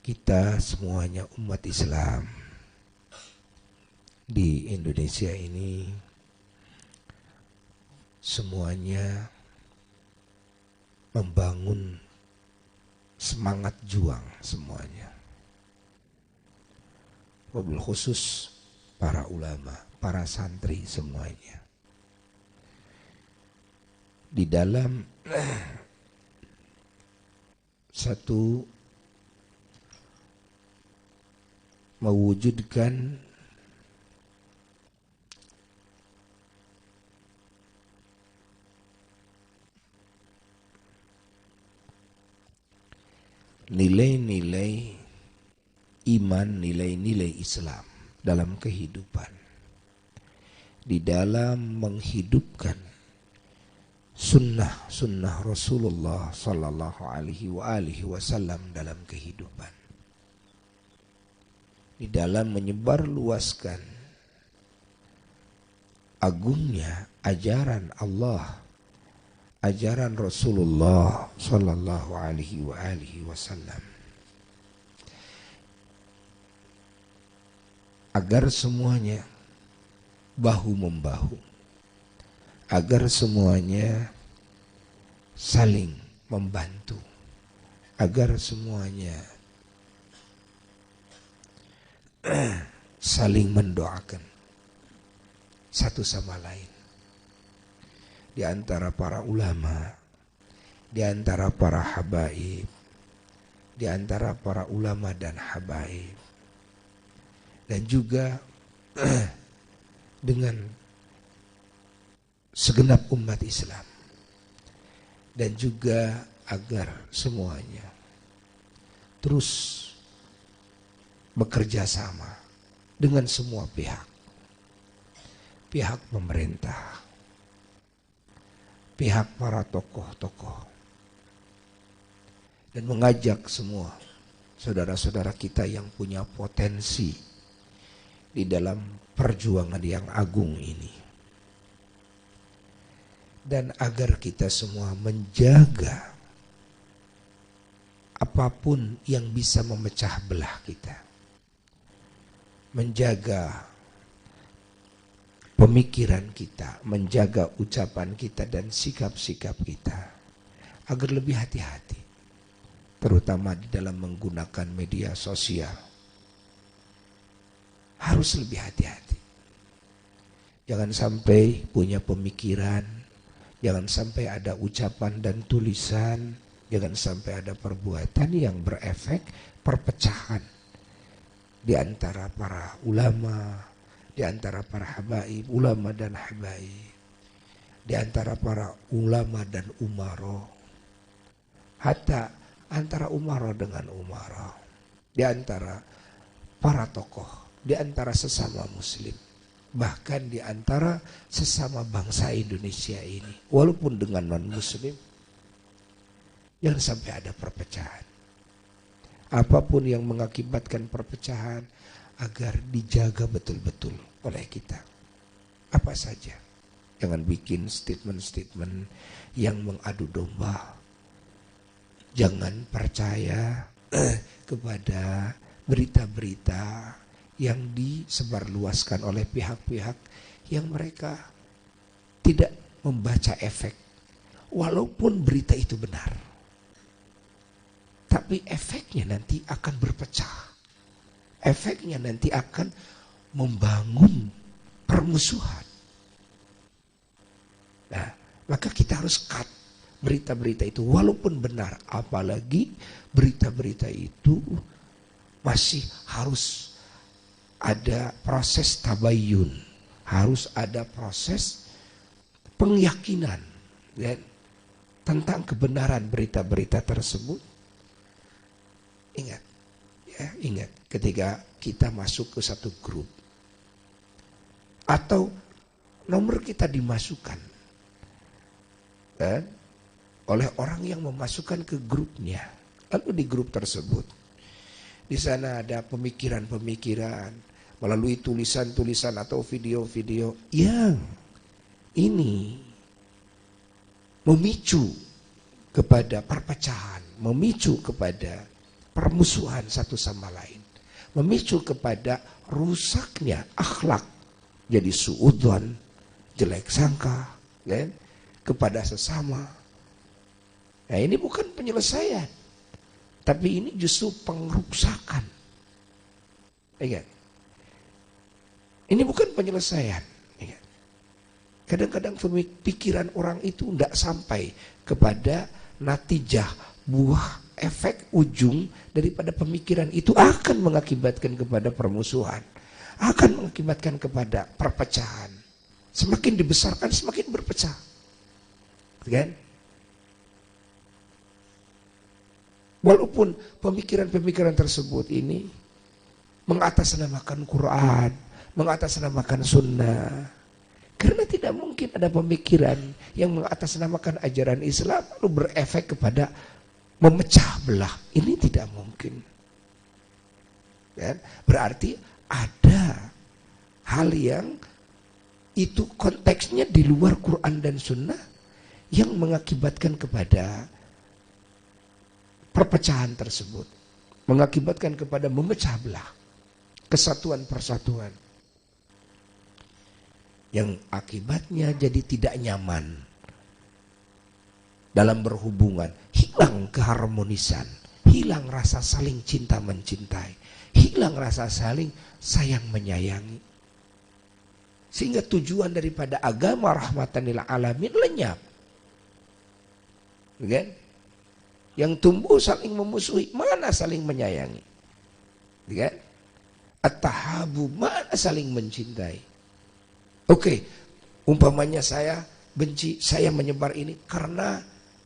kita semuanya umat Islam di Indonesia ini semuanya membangun semangat juang semuanya. Wabil khusus para ulama, para santri semuanya. Di dalam satu mewujudkan nilai-nilai iman, nilai-nilai Islam dalam kehidupan, di dalam menghidupkan sunnah Rasulullah sallallahu alaihi wasallam dalam kehidupan, di dalam menyebarluaskan agungnya ajaran Allah, ajaran Rasulullah sallallahu alaihi wasallam, agar semuanya bahu-membahu, agar semuanya saling membantu, agar semuanya saling mendoakan satu sama lain. Di antara para ulama, di antara para habaib, di antara para ulama dan habaib, dan juga dengan segenap umat Islam, dan juga agar semuanya terus bekerja sama dengan semua pihak, pihak pemerintah, pihak para tokoh-tokoh, dan mengajak semua saudara-saudara kita yang punya potensi di dalam perjuangan yang agung ini, dan agar kita semua menjaga apapun yang bisa memecah belah kita, menjaga pemikiran kita, menjaga ucapan kita dan sikap-sikap kita agar lebih hati-hati, terutama di dalam menggunakan media sosial. Harus lebih hati-hati. Jangan sampai punya pemikiran, jangan sampai ada ucapan dan tulisan, jangan sampai ada perbuatan yang berefek perpecahan di antara para ulama, di antara para habaib, ulama dan habaib, di antara para ulama dan umaro, hatta antara umaro dengan umaro, di antara para tokoh, di antara sesama muslim, bahkan di antara sesama bangsa Indonesia ini, walaupun dengan non muslim, jangan sampai ada perpecahan. Apapun yang mengakibatkan perpecahan agar dijaga betul-betul oleh kita. Apa saja. Jangan bikin statement-statement yang mengadu domba. Jangan percaya kepada berita-berita yang disebarluaskan oleh pihak-pihak yang mereka tidak membaca efek. Walaupun berita itu benar, tapi efeknya nanti akan berpecah. Efeknya nanti akan membangun permusuhan. Nah, maka kita harus cut berita-berita itu walaupun benar. Apalagi berita-berita itu masih harus ada proses tabayyun. Harus ada proses pengyakinan ya, tentang kebenaran berita-berita tersebut. Ingat, ya, ingat ketika kita masuk ke satu grup atau nomor kita dimasukkan oleh orang yang memasukkan ke grupnya, lalu di grup tersebut di sana ada pemikiran-pemikiran melalui tulisan-tulisan atau video-video yang ini memicu kepada perpecahan, memicu kepada permusuhan satu sama lain. Memicu kepada rusaknya akhlak. Jadi suudzon, jelek sangka, kan, kepada sesama. Nah, ini bukan penyelesaian, tapi ini justru pengerusakan. Ingat, ini bukan penyelesaian. Ingat. Kadang-kadang pikiran orang itu tidak sampai kepada natijah, buah, efek ujung daripada pemikiran itu akan mengakibatkan kepada permusuhan, akan mengakibatkan kepada perpecahan. Semakin dibesarkan, semakin berpecah, kan? Walaupun pemikiran-pemikiran tersebut ini mengatasnamakan Quran, mengatasnamakan sunnah. Karena tidak mungkin ada pemikiran yang mengatasnamakan ajaran Islam lalu berefek kepada memecah belah. Ini tidak mungkin. Kan? Berarti ada hal yang itu konteksnya di luar Quran dan sunnah yang mengakibatkan kepada perpecahan tersebut, mengakibatkan kepada memecah belah kesatuan persatuan, yang akibatnya jadi tidak nyaman dalam berhubungan, hilang keharmonisan, hilang rasa saling cinta mencintai, hilang rasa saling sayang menyayangi, sehingga tujuan daripada agama rahmatan lil alamin lenyap, kan? Yang tumbuh saling memusuhi, mana saling menyayangi, kan? At-tahabu, mana saling mencintai. Oke, umpamanya saya benci, saya menyebar ini karena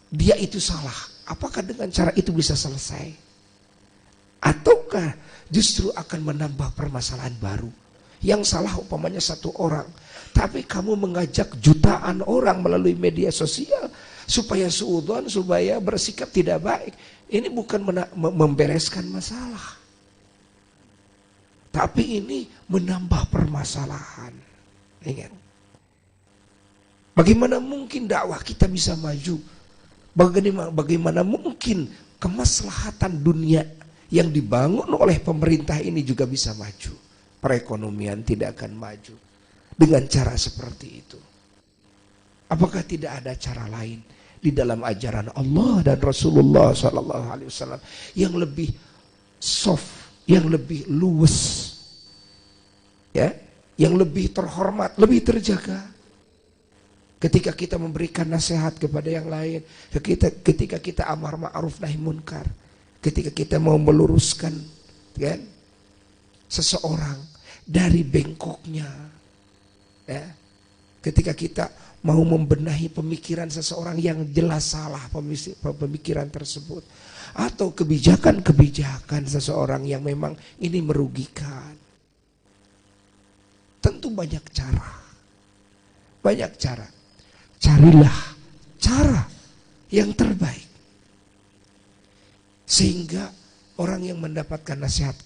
dia itu salah. Apakah dengan cara itu bisa selesai? Ataukah justru akan menambah permasalahan baru? Yang salah umpamanya satu orang, tapi kamu mengajak jutaan orang melalui media sosial supaya suudzon, supaya bersikap tidak baik. Ini bukan membereskan masalah, tapi ini menambah permasalahan. Ingat, bagaimana mungkin dakwah kita bisa maju? Bagaimana mungkin kemaslahatan dunia yang dibangun oleh pemerintah ini juga bisa maju? Perekonomian tidak akan maju dengan cara seperti itu. Apakah tidak ada cara lain di dalam ajaran Allah dan Rasulullah SAW yang lebih soft, yang lebih luwes, ya, yang lebih terhormat, lebih terjaga? Ketika kita memberikan nasihat kepada yang lain, ketika kita amar ma'ruf nahi munkar, ketika kita mau meluruskan, kan, seseorang dari bengkoknya, ya, ketika kita mau membenahi pemikiran seseorang yang jelas salah pemikiran tersebut, atau kebijakan-kebijakan seseorang yang memang ini merugikan, tentu banyak cara. Banyak cara. Carilah cara yang terbaik, sehingga orang yang mendapatkan nasihat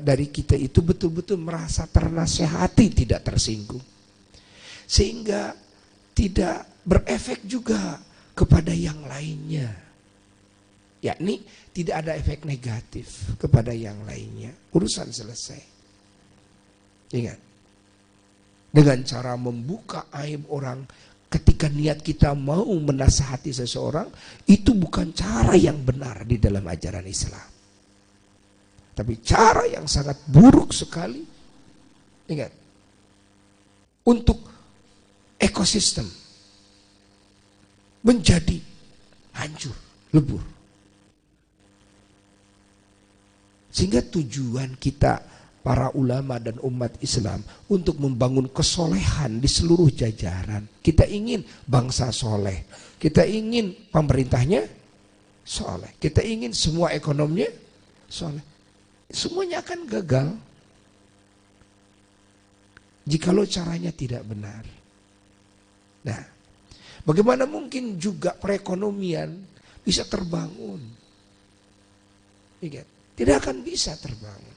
dari kita itu betul-betul merasa ternasihati, tidak tersinggung, sehingga tidak berefek juga kepada yang lainnya, yakni tidak ada efek negatif kepada yang lainnya. Urusan selesai. Ingat, dengan cara membuka aib orang, ketika niat kita mau menasihati seseorang, itu bukan cara yang benar di dalam ajaran Islam, tapi cara yang sangat buruk sekali. Ingat, untuk ekosistem menjadi hancur, lebur. Sehingga tujuan kita para ulama dan umat Islam untuk membangun kesolehan di seluruh jajaran. Kita ingin bangsa soleh, kita ingin pemerintahnya soleh, kita ingin semua ekonominya soleh. Semuanya akan gagal jikalau caranya tidak benar. Nah, bagaimana mungkin juga perekonomian bisa terbangun? Ingat, tidak akan bisa terbangun.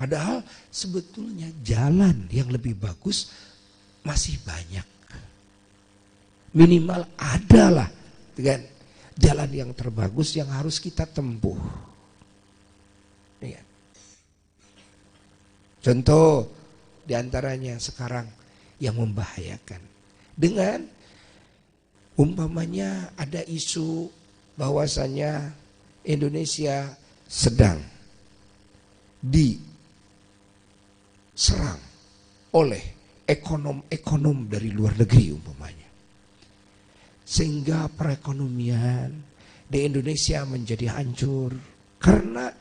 Padahal sebetulnya jalan yang lebih bagus masih banyak. Minimal adalah kan? Jalan yang terbagus yang harus kita tempuh. Ya. Contoh diantaranya sekarang yang membahayakan. Dengan umpamanya ada isu bahwasanya Indonesia sedang diserang oleh ekonom-ekonom dari luar negeri umpamanya. Sehingga perekonomian di Indonesia menjadi hancur karena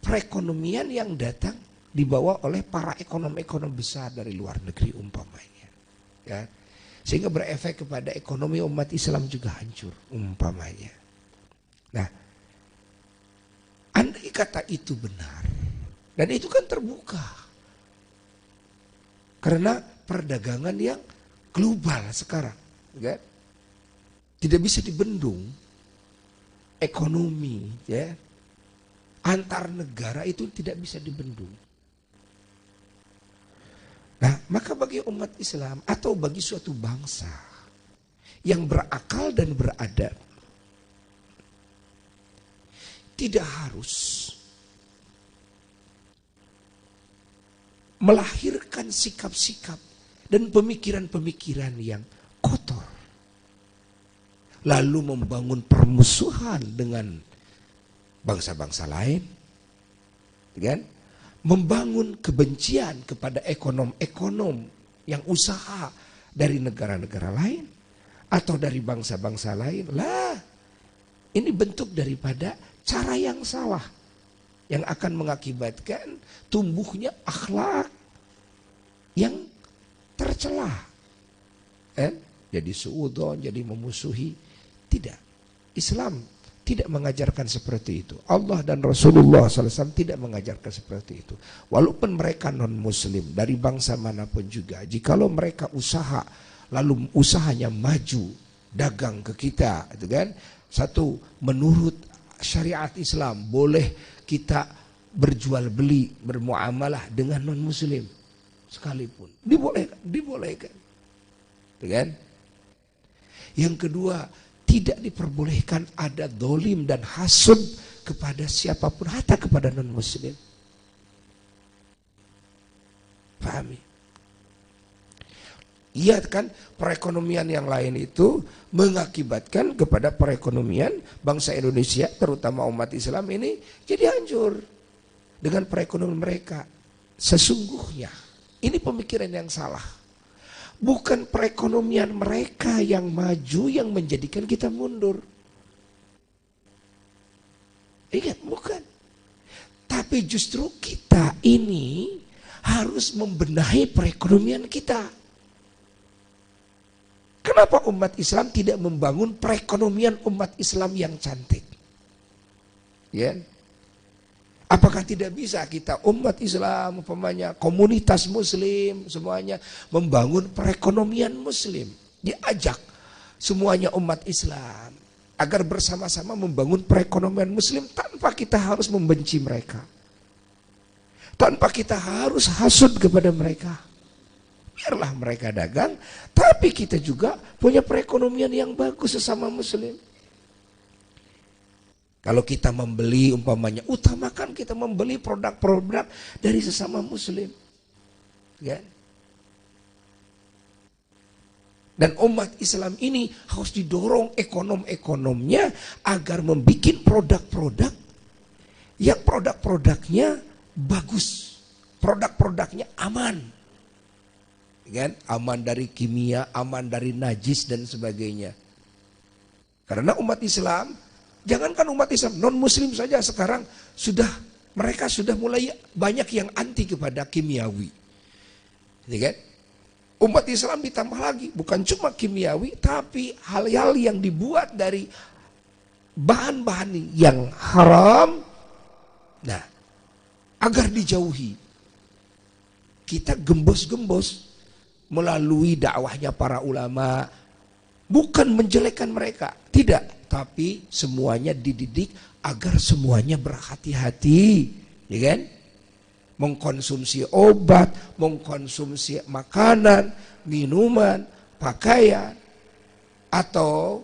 perekonomian yang datang dibawa oleh para ekonom-ekonom besar dari luar negeri umpamanya. Ya. Sehingga berefek kepada ekonomi umat Islam juga hancur umpamanya. Nah, andai kata itu benar, dan itu kan terbuka. Karena perdagangan yang global sekarang. Ya, tidak bisa dibendung ekonomi, ya, antar negara itu tidak bisa dibendung. Nah, maka bagi umat Islam atau bagi suatu bangsa yang berakal dan beradab, tidak harus melahirkan sikap-sikap dan pemikiran-pemikiran yang kotor, lalu membangun permusuhan dengan bangsa-bangsa lain, kan? Membangun kebencian kepada ekonom-ekonom yang usaha dari negara-negara lain atau dari bangsa-bangsa lain. Lah, ini bentuk daripada cara yang salah yang akan mengakibatkan tumbuhnya akhlak yang tercela. Jadi suudzon, jadi memusuhi. Tidak. Islam tidak mengajarkan seperti itu. Allah dan Rasulullah SAW tidak mengajarkan seperti itu. Walaupun mereka non-muslim dari bangsa manapun juga, jikalau mereka usaha, lalu usahanya maju, dagang ke kita, itu kan? Satu, menurut syariat Islam boleh kita berjual beli, bermuamalah dengan non-muslim sekalipun. Dibolehkan. Itu kan? Yang kedua, tidak diperbolehkan ada dolim dan hasud kepada siapapun, hatta kepada non-muslim. Pahami? Iya kan, perekonomian yang lain itu mengakibatkan kepada perekonomian bangsa Indonesia, terutama umat Islam ini jadi hancur dengan perekonomian mereka. Sesungguhnya ini pemikiran yang salah. Bukan perekonomian mereka yang maju yang menjadikan kita mundur. Ingat, bukan. Tapi justru kita ini harus membenahi perekonomian kita. Kenapa umat Islam tidak membangun perekonomian umat Islam yang cantik? Ya. Apakah tidak bisa kita umat Islam, umpamanya komunitas muslim semuanya membangun perekonomian muslim? Diajak semuanya umat Islam agar bersama-sama membangun perekonomian muslim tanpa kita harus membenci mereka. Tanpa kita harus hasud kepada mereka. Biarlah mereka dagang, tapi kita juga punya perekonomian yang bagus sesama muslim. Kalau kita membeli umpamanya, utamakan kita membeli produk-produk dari sesama muslim. Ya. Dan umat Islam ini harus didorong ekonom-ekonomnya agar membuat produk-produk yang produk-produknya bagus. Produk-produknya aman. Kan? Aman dari kimia, aman dari najis dan sebagainya. Karena umat Islam, jangankan umat Islam, non-muslim saja sekarang mereka sudah mulai banyak yang anti kepada kimiawi. Ya kan? Umat Islam ditambah lagi, bukan cuma kimiawi, tapi hal-hal yang dibuat dari bahan-bahan yang haram. Nah, agar dijauhi, kita gembos-gembos melalui dakwahnya para ulama, bukan menjelekkan mereka, tidak. Tapi semuanya dididik agar semuanya berhati-hati, ya kan? Mengkonsumsi obat, mengkonsumsi makanan, minuman, pakaian. atau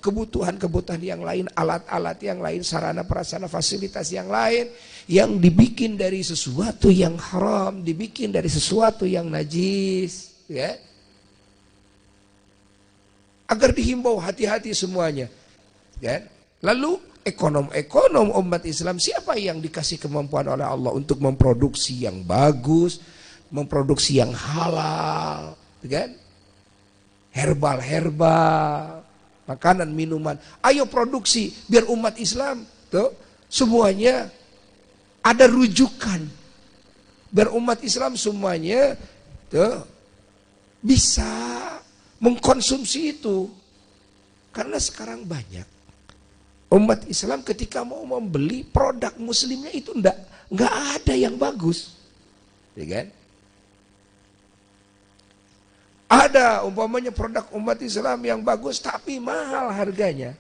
kebutuhan-kebutuhan yang lain, alat-alat yang lain, sarana prasarana fasilitas yang lain yang dibikin dari sesuatu yang haram, dibikin dari sesuatu yang najis, ya. Agar dihimbau hati-hati semuanya, ya. Lalu ekonom-ekonom umat Islam, siapa yang dikasih kemampuan oleh Allah untuk memproduksi yang bagus, memproduksi yang halal, kan? Herbal, makanan, minuman. Ayo produksi biar umat Islam tuh semuanya ada rujukan. Biar umat Islam semuanya tuh bisa mengkonsumsi itu. Karena sekarang banyak umat Islam ketika mau membeli produk muslimnya itu enggak ada yang bagus. Ya kan? Ada umpamanya produk umat Islam yang bagus tapi mahal harganya.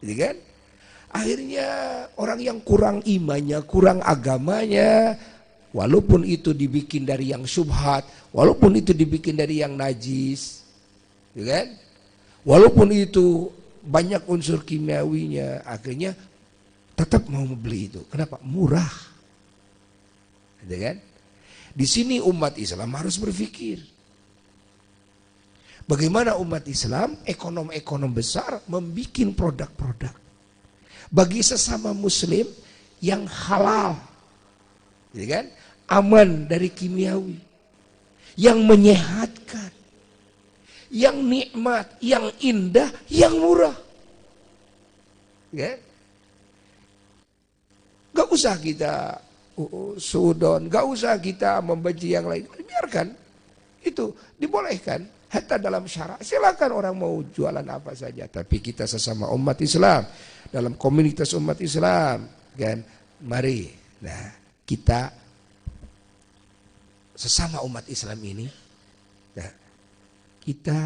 Gitu kan? Akhirnya orang yang kurang imannya, kurang agamanya, walaupun itu dibikin dari yang syubhat, walaupun itu dibikin dari yang najis, gitu kan? Walaupun itu banyak unsur kimiawinya, akhirnya tetap mau membeli itu. Kenapa? Murah. Gitu kan? Di sini umat Islam harus berpikir. Bagaimana umat Islam, ekonom-ekonom besar membuat produk-produk bagi sesama muslim yang halal, gitu kan? Aman dari kimiawi, yang menyehatkan, yang nikmat, yang indah, yang murah. Ya? Gak usah kita sudon, gak usah kita membenci yang lain, biarkan itu dibolehkan. Hatta dalam syarak, silakan orang mau jualan apa saja. Tapi kita sesama umat Islam, dalam komunitas umat Islam, kan, mari, nah kita sesama umat Islam ini, nah, kita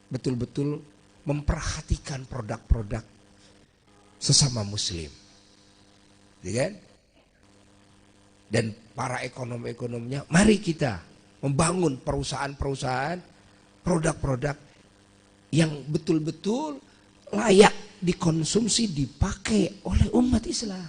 betul-betul memperhatikan produk-produk sesama Muslim, ya kan? Dan para ekonom-ekonomnya, mari kita membangun perusahaan-perusahaan, produk-produk yang betul-betul layak dikonsumsi, dipakai oleh umat Islam.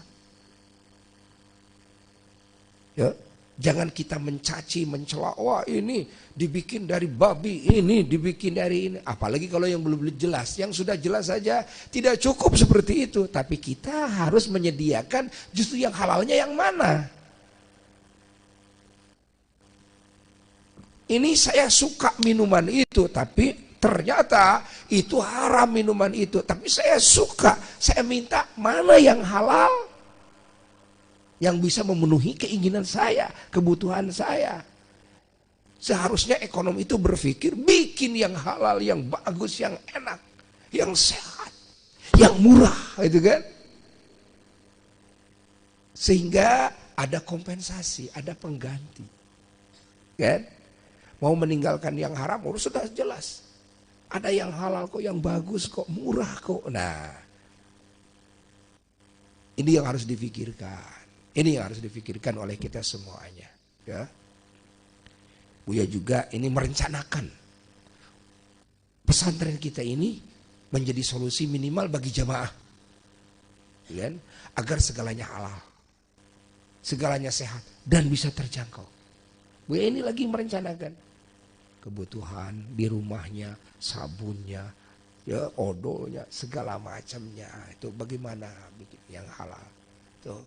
Ya, jangan kita mencaci, mencela, wah ini dibikin dari babi, ini dibikin dari ini. Apalagi kalau yang belum jelas, yang sudah jelas saja tidak cukup seperti itu. Tapi kita harus menyediakan justru yang halalnya yang mana. Ini saya suka minuman itu, tapi ternyata itu haram minuman itu. Tapi saya suka, saya minta mana yang halal, yang bisa memenuhi keinginan saya, kebutuhan saya. Seharusnya ekonom itu berpikir, bikin yang halal, yang bagus, yang enak, yang sehat, yang murah, itu kan. Sehingga ada kompensasi, ada pengganti, kan. Mau meninggalkan yang haram, sudah jelas. Ada yang halal kok, yang bagus kok, murah kok. Nah, ini yang harus difikirkan. Ini yang harus difikirkan oleh kita semuanya. Ya. Buya juga ini merencanakan pesantren kita ini menjadi solusi minimal bagi jamaah. Ya, agar segalanya halal, segalanya sehat, dan bisa terjangkau. Buya ini lagi merencanakan kebutuhan di rumahnya, sabunnya, ya odolnya, segala macamnya. Itu bagaimana bikin yang halal. Tuh.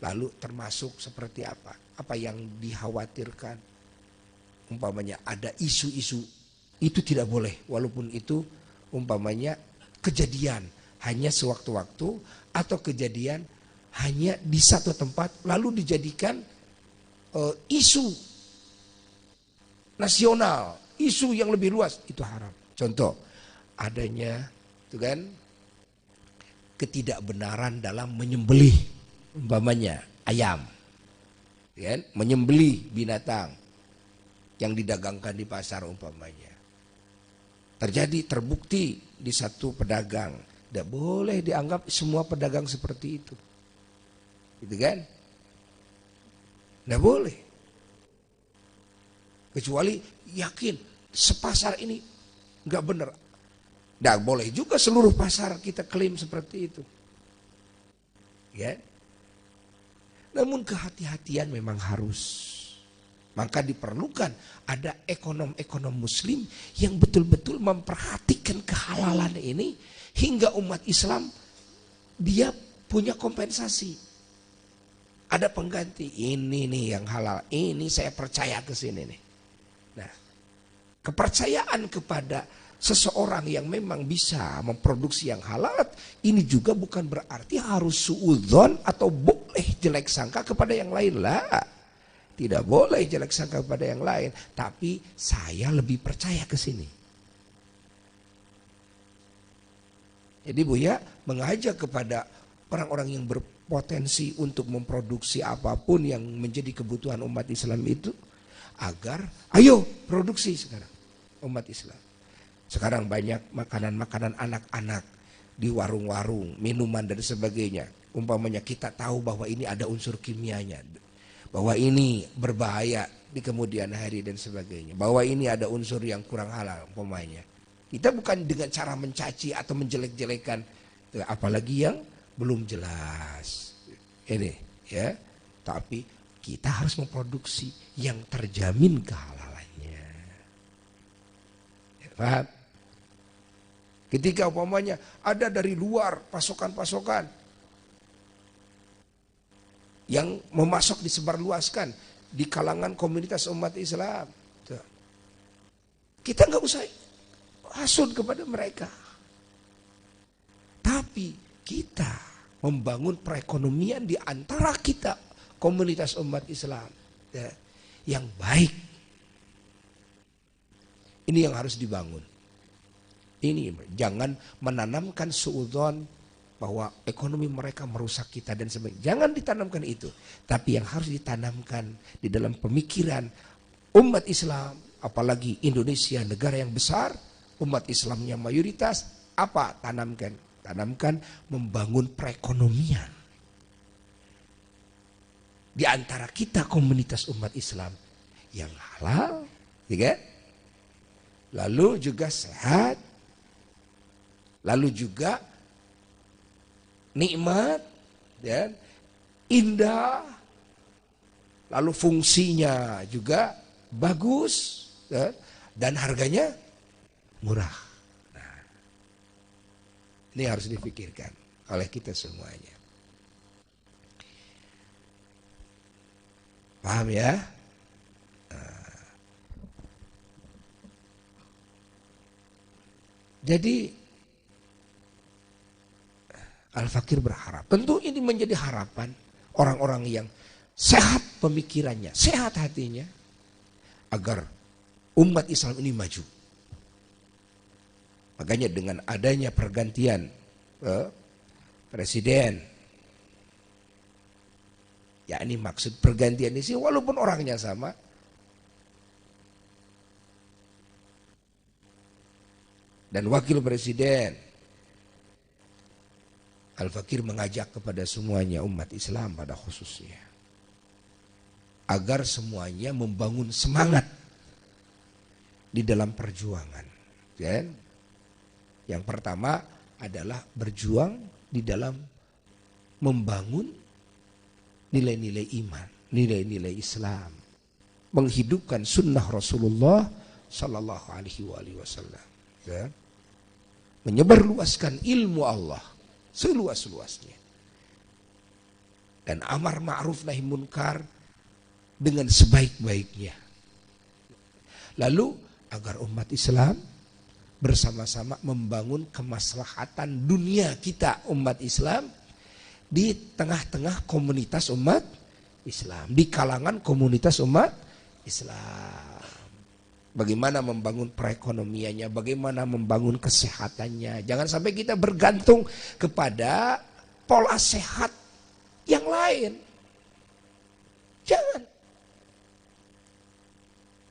Lalu termasuk seperti apa yang dikhawatirkan. Umpamanya ada isu-isu, itu tidak boleh. Walaupun itu umpamanya kejadian hanya sewaktu-waktu atau kejadian hanya di satu tempat lalu dijadikan isu nasional, isu yang lebih luas, itu haram. Contoh, adanya itu kan ketidakbenaran dalam menyembelih, umpamanya ayam, kan? Menyembelih binatang yang didagangkan di pasar umpamanya. Terjadi, terbukti di satu pedagang, tidak boleh dianggap semua pedagang seperti itu, gitu kan? Tidak boleh. Kecuali yakin sepasar ini nggak benar, Nggak boleh juga seluruh pasar kita klaim seperti itu. Ya. Namun kehati-hatian memang harus. Maka diperlukan ada ekonom-ekonom muslim yang betul-betul memperhatikan kehalalan ini hingga umat Islam dia punya kompensasi. Ada pengganti, ini nih yang halal, ini saya percaya ke sini nih. Nah, kepercayaan kepada seseorang yang memang bisa memproduksi yang halal, ini juga bukan berarti harus suudzon atau boleh jelek sangka kepada yang lain lah. Tidak boleh jelek sangka kepada yang lain, tapi saya lebih percaya ke sini. Jadi Buya mengajak kepada orang-orang yang berpotensi untuk memproduksi apapun yang menjadi kebutuhan umat Islam itu, agar ayo produksi sekarang umat Islam. Sekarang banyak makanan-makanan anak-anak di warung-warung, minuman dan sebagainya. Umpamanya kita tahu bahwa ini ada unsur kimianya, bahwa ini berbahaya di kemudian hari dan sebagainya, bahwa ini ada unsur yang kurang halal umpamanya. Kita bukan dengan cara mencaci atau menjelek-jelekan, apalagi yang belum jelas. Ini ya, tapi kita harus memproduksi yang terjamin kehalalannya. Ya, paham? Ketika umpamanya ada dari luar pasokan-pasokan yang memasok disebarluaskan di kalangan komunitas umat Islam, kita nggak usah hasud kepada mereka, tapi kita membangun perekonomian di antara kita komunitas umat Islam yang baik. Ini yang harus dibangun. Ini jangan menanamkan suudzon bahwa ekonomi mereka merusak kita dan sebagainya. Jangan ditanamkan itu. Tapi yang harus ditanamkan di dalam pemikiran umat Islam, apalagi Indonesia negara yang besar, umat Islamnya mayoritas, apa tanamkan? Tanamkan membangun perekonomian di antara kita komunitas umat Islam yang halal, ya, lalu juga sehat, lalu juga nikmat dan indah, lalu fungsinya juga bagus dan harganya murah. Nah, ini harus dipikirkan oleh kita semuanya. Paham ya? Jadi Al-Fakir berharap, tentu ini menjadi harapan orang-orang yang sehat pemikirannya, sehat hatinya, agar umat Islam ini maju. Makanya dengan adanya pergantian presiden, ya ini maksud pergantian ini sih walaupun orangnya sama, dan wakil presiden, Al-Fakir mengajak kepada semuanya umat Islam pada khususnya, agar semuanya membangun semangat di dalam perjuangan. Dan yang pertama adalah berjuang di dalam membangun nilai-nilai iman, nilai-nilai Islam, menghidupkan sunnah Rasulullah Sallallahu Alaihi Wasallam, dan menyebarluaskan ilmu Allah seluas-luasnya, dan amar ma'ruf nahi munkar dengan sebaik-baiknya. Lalu agar umat Islam bersama-sama membangun kemaslahatan dunia kita umat Islam di tengah-tengah komunitas umat Islam, di kalangan komunitas umat Islam. Bagaimana membangun perekonomiannya, bagaimana membangun kesehatannya. Jangan sampai kita bergantung kepada pola sehat yang lain. Jangan.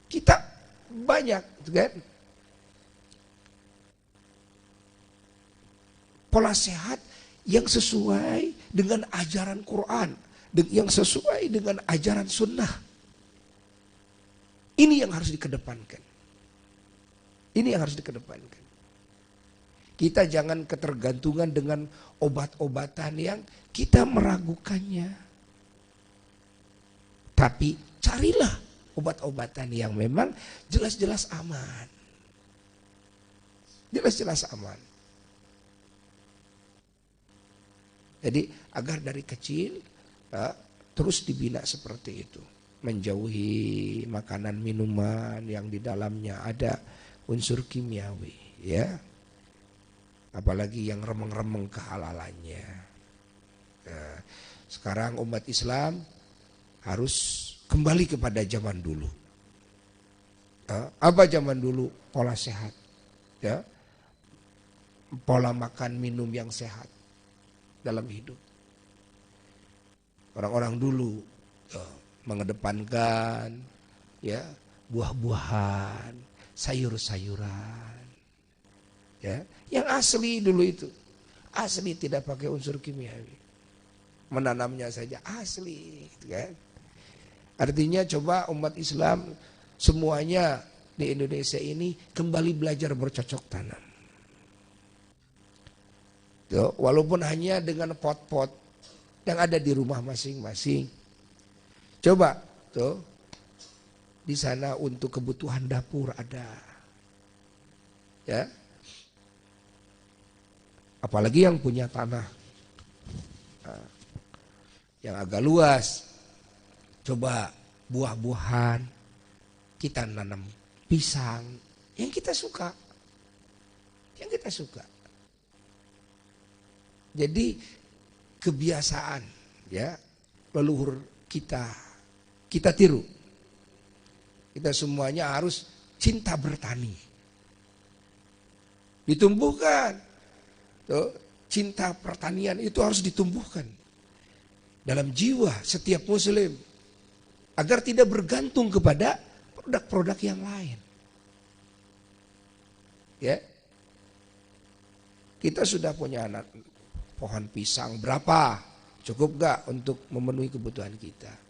Kita banyak, kan? Pola sehat yang sesuai dengan ajaran Quran, yang sesuai dengan ajaran sunnah. Ini yang harus dikedepankan. Ini yang harus dikedepankan. Kita jangan ketergantungan dengan obat-obatan yang kita meragukannya. Tapi carilah obat-obatan yang memang jelas-jelas aman. Jelas-jelas aman. Jadi agar dari kecil terus dibina seperti itu. Menjauhi makanan minuman yang di dalamnya ada unsur kimiawi, ya. Apalagi yang remeng-remeng kehalalannya. Nah, sekarang umat Islam harus kembali kepada zaman dulu. Apa zaman dulu? Pola sehat, ya, pola makan minum yang sehat dalam hidup. Orang-orang dulu mengedepankan, ya, buah-buahan, sayur-sayuran, ya, yang asli dulu itu, asli tidak pakai unsur kimiawi, menanamnya saja asli, kan? Artinya coba umat Islam semuanya di Indonesia ini kembali belajar bercocok tanam. Tuh, walaupun hanya dengan pot-pot yang ada di rumah masing-masing. Coba tuh di sana untuk kebutuhan dapur ada, ya. Apalagi yang punya tanah yang agak luas. Coba buah-buahan kita nanam pisang yang kita suka, yang kita suka. Jadi kebiasaan, ya, leluhur kita tiru. Kita semuanya harus cinta bertani. Ditumbuhkan. Tuh, cinta pertanian itu harus ditumbuhkan dalam jiwa setiap muslim agar tidak bergantung kepada produk-produk yang lain. Ya. Kita sudah punya anak pohon pisang berapa? Cukup gak untuk memenuhi kebutuhan kita?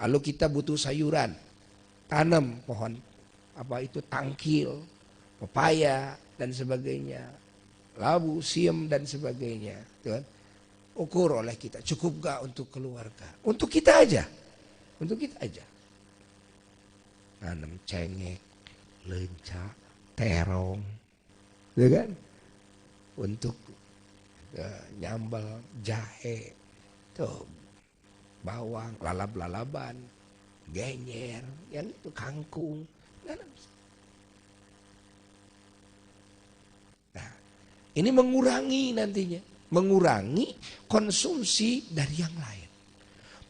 Lalu kita butuh sayuran, tanam pohon apa itu, tangkil, pepaya dan sebagainya, labu, siem dan sebagainya. Tuh, ukur oleh kita, cukup gak untuk keluarga? Untuk kita aja, untuk kita aja. Tanam cengek, lenca, terong, ya kan? Untuk nyambal, jahe, tuh, bawang, lalap-lalaban, genyer, yang itu kangkung. Nah, ini mengurangi nantinya, mengurangi konsumsi dari yang lain,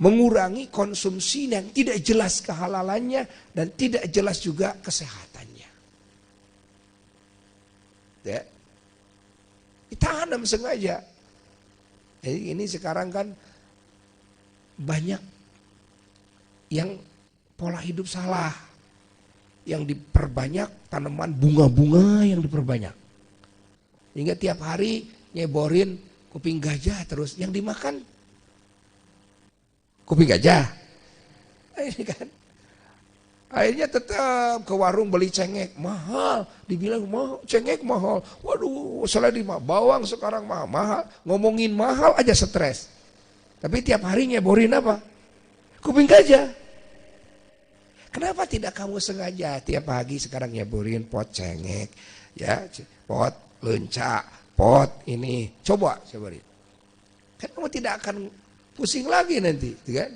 mengurangi konsumsi yang tidak jelas kehalalannya dan tidak jelas juga kesehatannya. Ya. Ditanam sengaja. Jadi ini sekarang kan banyak yang pola hidup salah, yang diperbanyak tanaman bunga-bunga yang diperbanyak, hingga tiap hari nyeborin kuping gajah terus, yang dimakan kuping gajah. Ini kan akhirnya tetap ke warung beli cengek mahal, dibilang mahal, cengek mahal. Waduh, selain bawang sekarang mahal, ngomongin mahal aja stres. Tapi tiap hari nyeborin apa? Kuping gajah. Kenapa tidak kamu sengaja tiap pagi sekarang nyeborin pot cengek, ya, pot lenca, pot ini, coba cobain. Kan kamu tidak akan pusing lagi nanti, kan?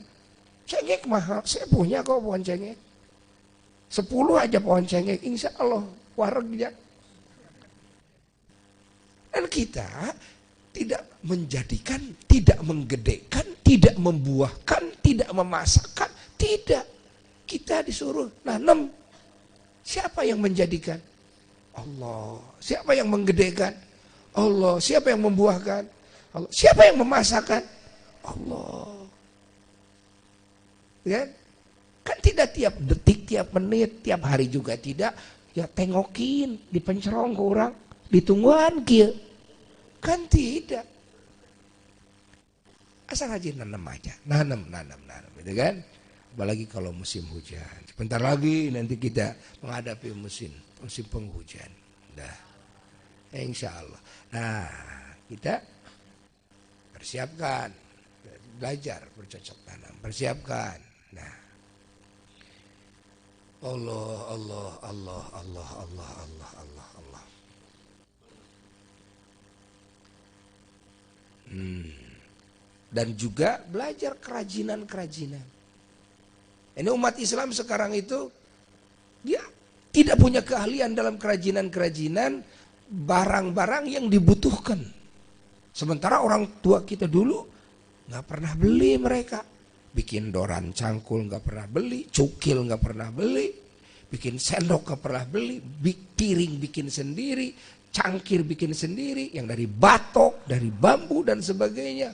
Cengek mahal, saya punya kok pohon cengek. 10 aja pohon cengek, insya Allah waregnya. Dan kita tidak menjadikan, tidak menggedekan, tidak membuahkan, tidak memasakkan, tidak. Kita disuruh nanam. Siapa yang menjadikan? Allah. Siapa yang menggedekan? Allah. Siapa yang membuahkan? Allah. Siapa yang memasakkan? Allah. Ya? Kan tidak tiap detik, tiap menit, tiap hari juga tidak. Ya tengokin, dipencerong ke orang, ditungguan kia. Kan tidak. Asal rajin nanam aja, nanam, gitu kan. Apalagi kalau musim hujan. Sebentar lagi nanti kita menghadapi musim penghujan. Nah, Insya Allah. Nah, kita persiapkan, belajar bercocok tanam, persiapkan. Nah, Allah, Allah, Allah, Allah, Allah, Allah, Allah, Allah. Dan juga belajar kerajinan-kerajinan. Ini umat Islam sekarang itu dia tidak punya keahlian dalam kerajinan-kerajinan barang-barang yang dibutuhkan. Sementara orang tua kita dulu nggak pernah beli mereka. Bikin doran cangkul nggak pernah beli, cukil nggak pernah beli, bikin sendok nggak pernah beli, piring bikin sendiri, cangkir bikin sendiri, yang dari batok, dari bambu dan sebagainya.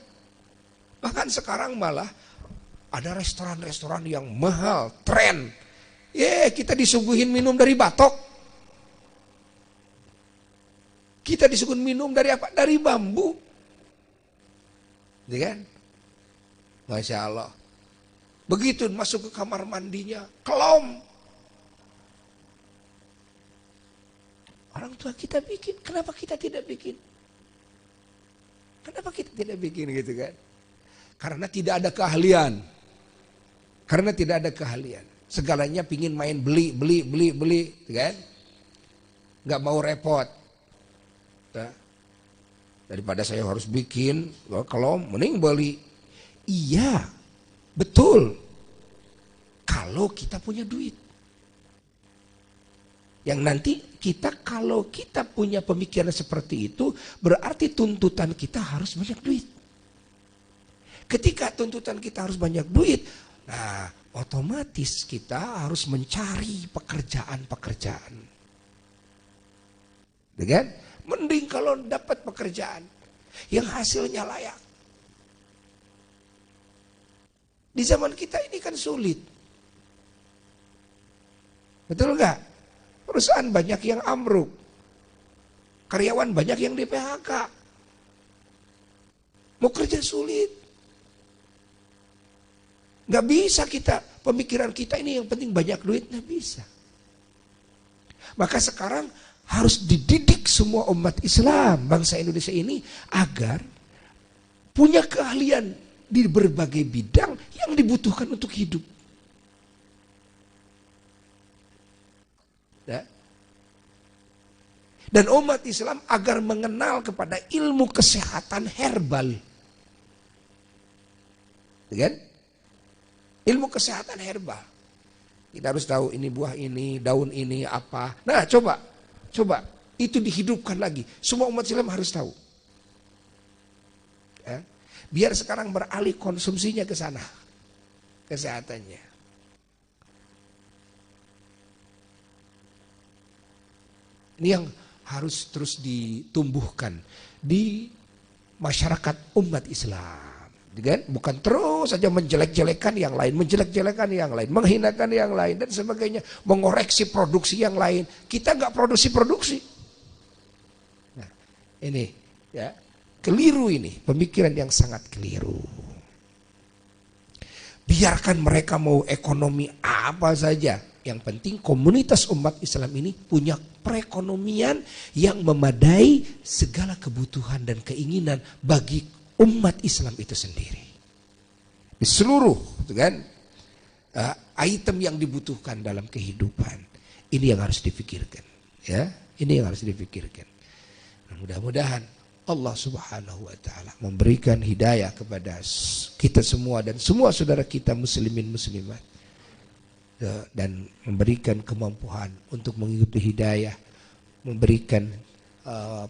Bahkan sekarang malah ada restoran-restoran yang mahal, tren. Kita disuguhin minum dari batok. Kita disuguhin minum dari apa? Dari bambu. Ya kan? Masya Allah. Begitu masuk ke kamar mandinya, kelom. Orang tua kita bikin, kenapa kita tidak bikin? Kenapa kita tidak bikin gitu kan? Karena tidak ada keahlian. Karena tidak ada keahlian. Segalanya pingin main beli, kan? Nggak mau repot. Nah, daripada saya harus bikin, kalau mending beli. Iya, betul. Kalau kita punya duit. Yang nanti kalau kita punya pemikiran seperti itu, berarti tuntutan kita harus banyak duit. Ketika tuntutan kita harus banyak duit, nah otomatis kita harus mencari pekerjaan-pekerjaan. Dengan mending kalau dapat pekerjaan yang hasilnya layak. Di zaman kita ini kan sulit. Betul enggak? Perusahaan banyak yang ambruk. Karyawan banyak yang di PHK. Mau kerja sulit. Nggak bisa kita, pemikiran kita ini yang penting banyak duit, nggak bisa. Maka sekarang harus dididik semua umat Islam, bangsa Indonesia ini, agar punya keahlian di berbagai bidang yang dibutuhkan untuk hidup. Ya. Dan umat Islam agar mengenal kepada ilmu kesehatan herbal. Ya kan? Ilmu kesehatan herbal. Kita harus tahu ini buah ini, daun ini apa. Nah coba itu dihidupkan lagi. Semua umat Islam harus tahu. Ya. Biar sekarang beralih konsumsinya ke sana. Kesehatannya. Ini yang harus terus ditumbuhkan di masyarakat umat Islam. Kan? Bukan terus saja menjelek-jelekan yang lain, menghinakan yang lain dan sebagainya, mengoreksi produksi yang lain. Kita nggak produksi. Nah, ini ya keliru, ini pemikiran yang sangat keliru. Biarkan mereka mau ekonomi apa saja, yang penting komunitas umat Islam ini punya perekonomian yang memadai segala kebutuhan dan keinginan bagi umat Islam itu sendiri. Di seluruh kan, item yang dibutuhkan dalam kehidupan. Ini yang harus dipikirkan. Ya, ini yang harus dipikirkan. Nah, mudah-mudahan Allah Subhanahu wa Ta'ala memberikan hidayah kepada kita semua dan semua saudara kita muslimin muslimat. Dan memberikan kemampuan untuk mengikuti hidayah, memberikan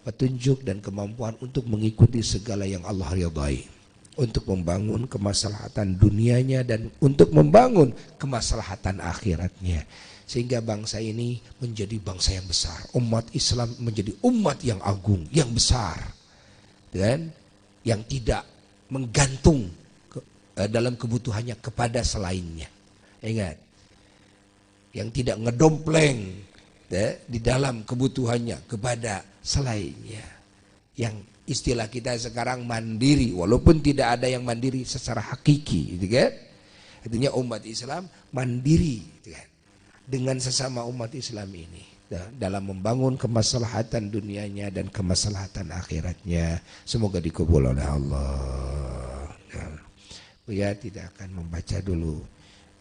petunjuk dan kemampuan untuk mengikuti segala yang Allah ridhai, untuk membangun kemaslahatan dunianya dan untuk membangun kemaslahatan akhiratnya, sehingga bangsa ini menjadi bangsa yang besar, umat Islam menjadi umat yang agung, yang besar, dan yang tidak menggantung dalam kebutuhannya kepada selainnya. Ingat, yang tidak ngedompleng di dalam kebutuhannya kepada selainnya. Yang istilah kita sekarang mandiri, walaupun tidak ada yang mandiri secara hakiki, gitu kan? Artinya umat Islam mandiri, gitu kan? Dengan sesama umat Islam ini. dalam membangun kemaslahatan dunianya dan kemaslahatan akhiratnya. Semoga dikabul oleh Allah. Buya tidak akan membaca dulu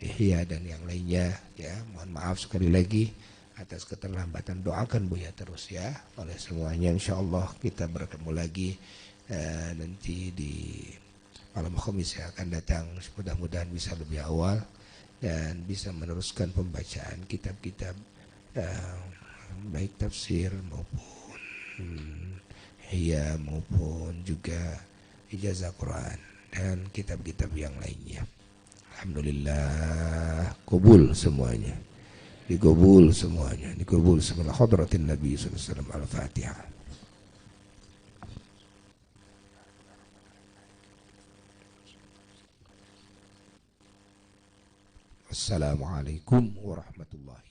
Ihya dan yang lainnya ya. Mohon maaf sekali lagi atas keterlambatan. Doakan Buya terus ya oleh semuanya. Insyaallah kita bertemu lagi nanti di malam Khamis yang akan datang. Mudah-mudahan bisa lebih awal dan bisa meneruskan pembacaan kitab-kitab baik tafsir maupun Ihya maupun juga ijazah Quran dan kitab-kitab yang lainnya. Alhamdulillah kabul semuanya, dikabul semuanya, dikabul semua hadratin Nabi sallallahu alaihi wasallam. Al-Fatihah. Assalamualaikum warahmatullahi